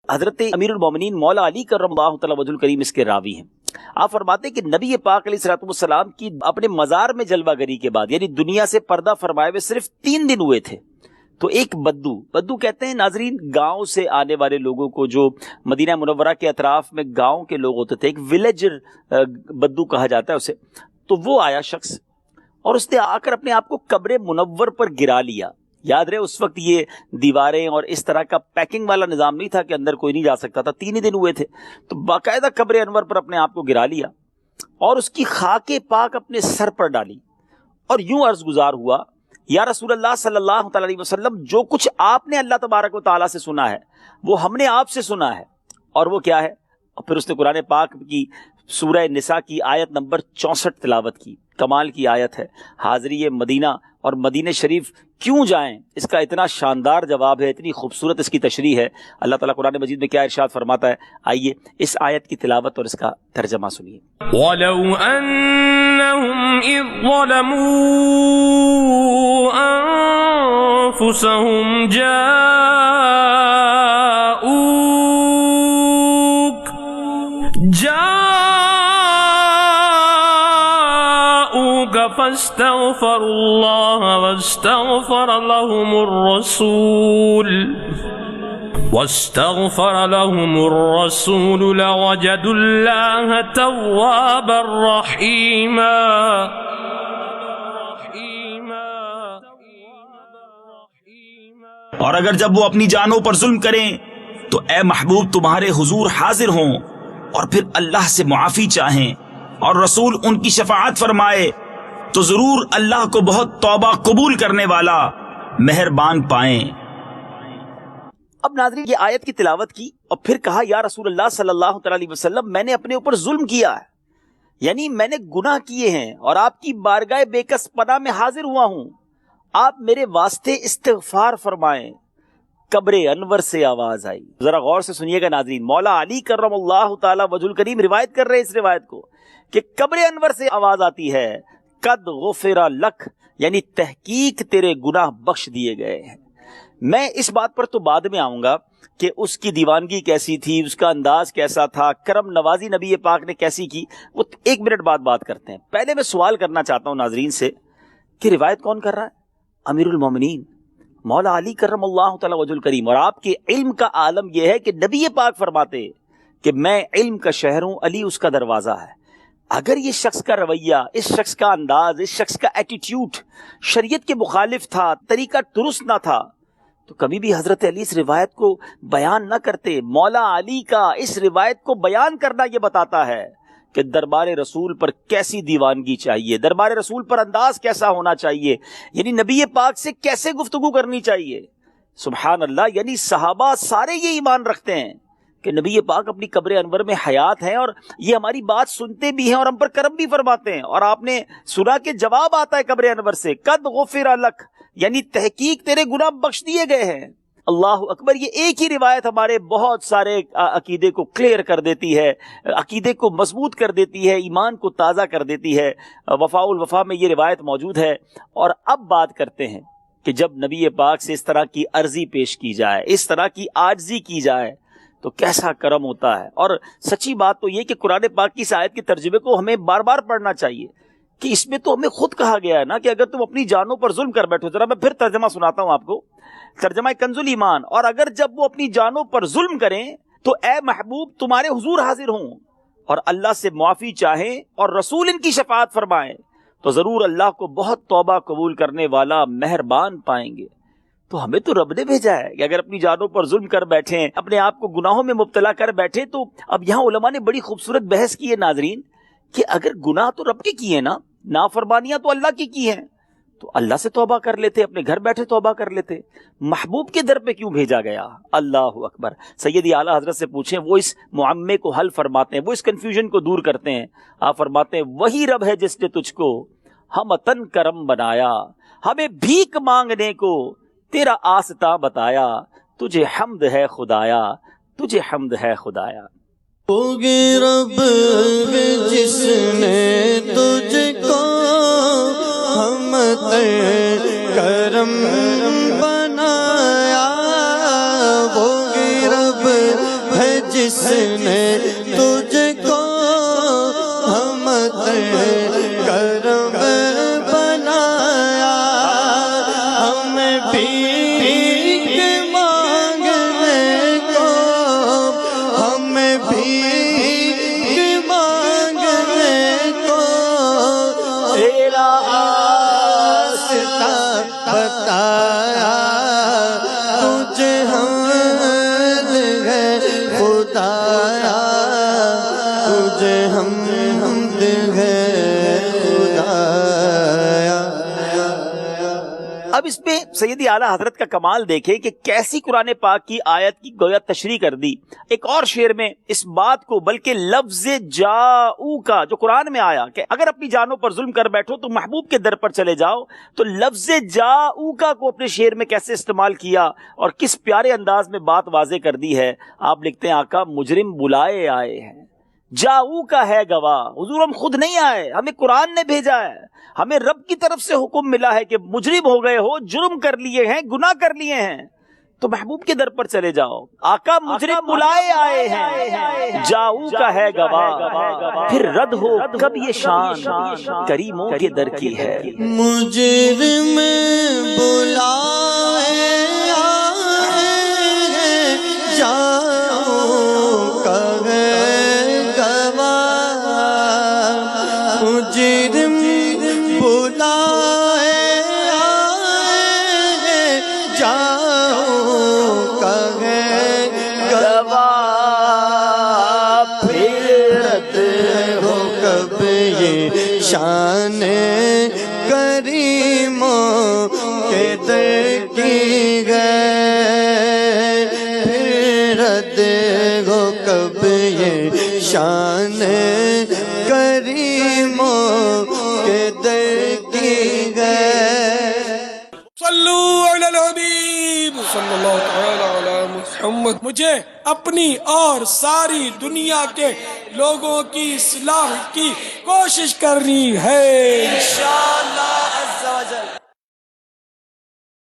حضرت امیر المومنین مولا علی کرم اللہ تعالی وجہ الکریم اس کے راوی ہیں. آپ فرماتے ہیں کہ نبی پاک علیہ الصلوۃ والسلام کی اپنے مزار میں جلوہ گری کے بعد یعنی دنیا سے پردہ فرمائے ہوئے صرف 3 دن ہوئے تھے تو ایک بدو کہتے ہیں ناظرین گاؤں سے آنے والے لوگوں کو، جو مدینہ منورہ کے اطراف میں گاؤں کے لوگ ہوتے تھے، ایک ولیجر بدو کہا جاتا ہے اسے. تو وہ آیا شخص اور اس نے آ کر اپنے آپ کو قبر منور پر گرا لیا. یاد رہے اس وقت یہ دیواریں اور اس طرح کا پیکنگ والا نظام نہیں تھا کہ اندر کوئی نہیں جا سکتا تھا، 3 ہی دن ہوئے تھے. تو باقاعدہ قبر انور پر اپنے آپ کو گرا لیا اور اس کی خاک پاک اپنے سر پر ڈالی اور یوں عرض گزار ہوا، یا رسول اللہ صلی اللہ تعالی علیہ وسلم، جو کچھ آپ نے اللہ تبارک و تعالیٰ سے سنا ہے وہ ہم نے آپ سے سنا ہے. اور وہ کیا ہے؟ اور پھر اس نے قرآن پاک کی سورہ نساء کی آیت نمبر 64 تلاوت کی. کمال کی آیت ہے. حاضری مدینہ اور مدینہ شریف کیوں جائیں، اس کا اتنا شاندار جواب ہے، اتنی خوبصورت اس کی تشریح ہے. اللہ تعالیٰ قرآن مجید میں کیا ارشاد فرماتا ہے، آئیے اس آیت کی تلاوت اور اس کا ترجمہ سنیے. وَلَوْ أَنَّهُمْ إِذْ ظَلَمُوا أَنفُسَهُمْ جاءوك فاستغفروا الله واستغفر لهم الرسول لوجدوا الله توابا رحيما. اور اگر جب وہ اپنی جانوں پر ظلم کریں تو اے محبوب تمہارے حضور حاضر ہوں اور پھر اللہ سے معافی چاہیں اور رسول ان کی شفاعت فرمائے تو ضرور اللہ کو بہت توبہ قبول کرنے والا مہربان پائیں. اب ناظرین یہ آیت کی تلاوت کی اور پھر کہا، یا رسول اللہ صلی اللہ تعالی علیہ وسلم، میں نے اپنے اوپر ظلم کیا ہے، یعنی میں نے گناہ کیے ہیں اور آپ کی بارگاہ بے کس پناہ میں حاضر ہوا ہوں، آپ میرے واسطے استغفار فرمائیں. قبر انور سے آواز آئی. ذرا غور سے سنیے گا ناظرین، مولا علی کرم اللہ تعالی وجہ الکریم روایت کر رہے ہیں اس روایت کو کہ قبر انور سے آواز آتی ہے، قد غفر لک، یعنی تحقیق تیرے گناہ بخش دیے گئے ہیں. میں اس بات پر تو بعد میں آؤں گا کہ اس کی دیوانگی کیسی تھی، اس کا انداز کیسا تھا، کرم نوازی نبی پاک نے کیسی کی، وہ 1 منٹ بعد بات کرتے ہیں. پہلے میں سوال کرنا چاہتا ہوں ناظرین سے کہ روایت کون کر رہا ہے؟ امیر المومنین مولا علی کرم اللہ تعالی وجہ الکریم. اور آپ کے علم کا عالم یہ ہے کہ نبی پاک فرماتے کہ میں علم کا شہر ہوں، علی اس کا دروازہ ہے. اگر یہ شخص کا رویہ، اس شخص کا انداز، اس شخص کا ایٹیٹیوڈ شریعت کے مخالف تھا، طریقہ درست نہ تھا، تو کبھی بھی حضرت علی اس روایت کو بیان نہ کرتے. مولا علی کا اس روایت کو بیان کرنا یہ بتاتا ہے کہ دربار رسول پر کیسی دیوانگی چاہیے، دربار رسول پر انداز کیسا ہونا چاہیے، یعنی نبی پاک سے کیسے گفتگو کرنی چاہیے. سبحان اللہ، یعنی صحابہ سارے یہ ایمان رکھتے ہیں کہ نبی پاک اپنی قبر انور میں حیات ہیں اور یہ ہماری بات سنتے بھی ہیں اور ہم پر کرم بھی فرماتے ہیں. اور آپ نے سنا کہ جواب آتا ہے قبر انور سے، قد غفر لک، یعنی تحقیق تیرے گناہ بخش دیے گئے ہیں. اللہ اکبر. یہ ایک ہی روایت ہمارے بہت سارے عقیدے کو کلیئر کر دیتی ہے، عقیدے کو مضبوط کر دیتی ہے، ایمان کو تازہ کر دیتی ہے. وفاء الوفا میں یہ روایت موجود ہے. اور اب بات کرتے ہیں کہ جب نبی پاک سے اس طرح کی عرضی پیش کی جائے، اس طرح کی عاجزی کی جائے تو کیسا کرم ہوتا ہے. اور سچی بات تو یہ کہ قرآن پاک کی اس آیت کے ترجمے کو ہمیں بار بار پڑھنا چاہیے کہ اس میں تو ہمیں خود کہا گیا ہے نا کہ اگر تم اپنی جانوں پر ظلم کر بیٹھو. ذرا میں پھر ترجمہ سناتا ہوں آپ کو، ترجمہ کنز الایمان. اور اگر جب وہ اپنی جانوں پر ظلم کریں تو اے محبوب تمہارے حضور حاضر ہوں اور اللہ سے معافی چاہیں اور رسول ان کی شفاعت فرمائیں تو ضرور اللہ کو بہت توبہ قبول کرنے والا مہربان پائیں گے. تو ہمیں تو رب نے بھیجا ہے کہ اگر اپنی جانوں پر ظلم کر بیٹھیں، اپنے آپ کو گناہوں میں مبتلا کر بیٹھے. تو اب یہاں علماء نے بڑی خوبصورت بحث کی ہے ناظرین کہ اگر گناہ تو رب کے کیے نا، نافرمانیاں تو اللہ کی ہیں، تو اللہ سے توبہ کر لیتے، اپنے گھر بیٹھے توبہ کر لیتے. محبوب کے در پہ کیوں بھیجا گیا؟ اللہ اکبر. سیدی اعلیٰ حضرت سے پوچھیں، وہ اس معمے کو حل فرماتے ہیں، وہ اس کنفیوژن کو دور کرتے ہیں. آپ فرماتے ہیں وہی رب ہے جس نے تجھ کو ہم تن کرم بنایا، ہمیں بھیک مانگنے کو تیرا آستہ بتایا، تجھے حمد ہے خدایا، تجھے حمد ہے خدایا. ہوگی رب جس نے تجھ کو ہم کرم بنایا، ہوگی رب جس نے تجھ کو ہمت کرم بنایا، ہمیں بھیک مانگنے کو، ہمیں بھیک مانگنے کو تیرا راستہ بتایا، تجھے حمد ہے خدایا، تجھے حمد ہے خدایا۔ اب اس میں سیدی اعلیٰ حضرت کا کمال دیکھیں کہ کیسی قرآن پاک کی آیت کی گویا تشریح کر دی۔ ایک اور شعر میں اس بات کو، بلکہ لفظ جاؤ کا جو قرآن میں آیا کہ اگر اپنی جانوں پر ظلم کر بیٹھو تو محبوب کے در پر چلے جاؤ، تو لفظ جاؤ کا کو اپنے شعر میں کیسے استعمال کیا اور کس پیارے انداز میں بات واضح کر دی ہے۔ آپ لکھتے ہیں آقا مجرم بلائے آئے ہیں، جاؤ کا ہے گواہ، حضور ہم خود نہیں آئے، ہمیں قرآن نے بھیجا ہے، ہمیں رب کی طرف سے حکم ملا ہے کہ مجرم ہو گئے ہو، جرم کر لیے ہیں، گناہ کر لیے ہیں، تو محبوب کے در پر چلے جاؤ۔ آقا مجرم بلائے آئے ہیں، جاؤ کا ہے گواہ، پھر رد ہو کب یہ شان، کریموں کے در کی ہے۔ مجرم بلائے آئے ہیں، جاؤ کا ہے گواہ، مجرم بلائے آئے ہیں، جاؤ کا ہے گواہ، پھر رد ہو کب یہ شان کریموں کے در کی ہے، پھر رد ہو کب یہ شان کریموں کے در کی ہے۔ صلو علی الحبیب صلی اللہ تعالی علی محمد۔ مجھے اپنی اور ساری دنیا کے لوگوں کی اصلاح کی کوشش کرنی ہے۔ انشاءاللہ عز و جل۔